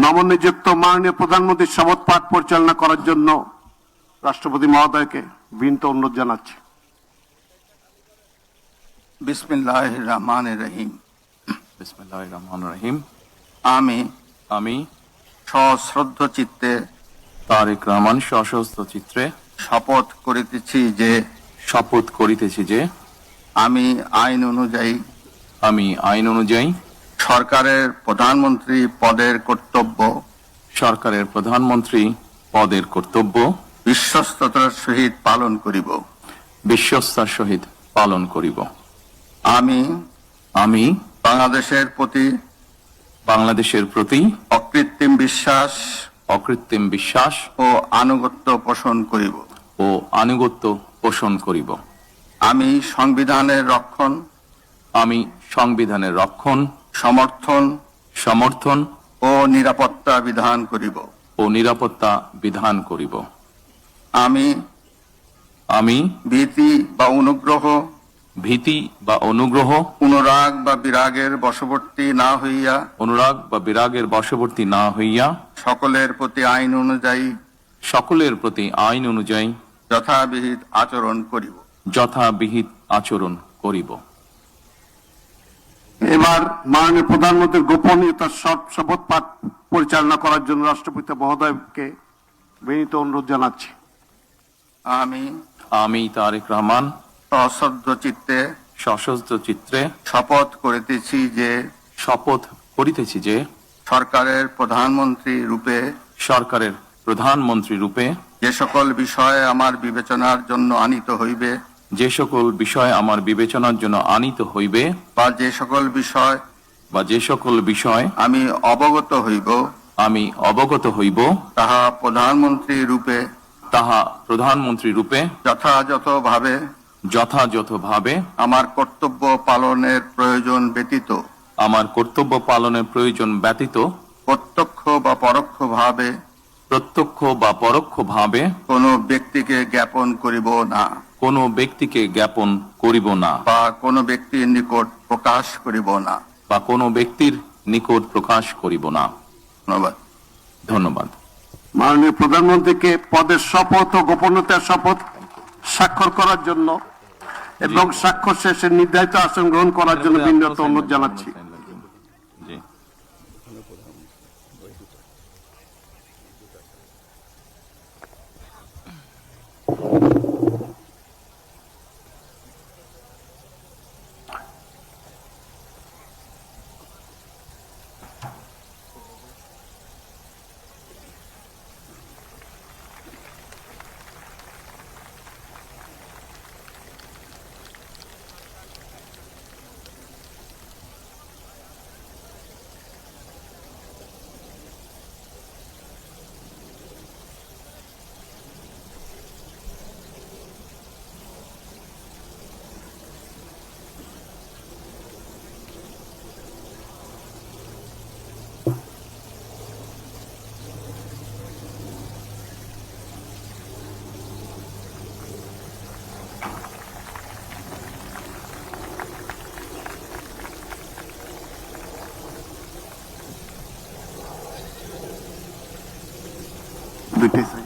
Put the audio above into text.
নবনিযুক্ত মাননীয় প্রধানমন্ত্রীর শপথ পাঠ পরিচালনা করার জন্য রাষ্ট্রপতি মহোদয়কে বিনীত অনুরোধ জানাচ্ছি। বিসমিল্লাহির রহমানির রহিম। বিসমিল্লাহির রহমানির রহিম। আমি সশ্রদ্ধ চিত্তে তারেক রহমান সশস্ত্র চিত্রে শপথ করিতেছি যে আমি আইন অনুযায়ী সরকারের প্রধানমন্ত্রী পদের কর্তব্য বিশ্বস্ততার সহিত পালন করিব। আমি বাংলাদেশের প্রতি অকৃত্রিম বিশ্বাস ও আনুগত্য পোষণ করিব। আমি সংবিধানের রক্ষণ সমর্থন ও নিরাপত্তা বিধান করিব। আমি ভীতি বা অনুগ্রহ অনুরাগ বা বিরাগের বশবর্তী না হইয়া সকলের প্রতি আইন অনুযায়ী যথাবিহিত আচরণ করিব। এবার মাননীয় প্রধানমন্ত্রীর গোপনীয়তার শপথ পাঠ পরিচালনা করার জন্য রাষ্ট্রপতি মহোদয়কে বিনীত অনুরোধ জানাচ্ছি। আমি তারেক রহমান সশস্ত্র চিত্রে শপথ করিতেছি যে সরকারের প্রধানমন্ত্রী রূপে যে সকল বিষয় আমার বিবেচনার জন্য আনিত হইবে বা যে সকল বিষয় আমি অবগত হইব তাহা প্রধানমন্ত্রী রূপে যথাযথভাবে আমার কর্তব্য পালনের প্রয়োজন ব্যতীত প্রত্যক্ষ বা পরোক্ষভাবে কোনো ব্যক্তিকে জ্ঞাপন করিব না বা কোনো ব্যক্তির নিকট প্রকাশ করিব না। ধন্যবাদ। মাননীয় প্রধানমন্ত্রীকে পদের শপথ ও গোপনীয়তার শপথ স্বাক্ষর করার জন্য এবং স্বাক্ষর শেষে নির্ধারিত আসন গ্রহণ করার জন্য বিনীত অনুরোধ জানাচ্ছি। দুইটাই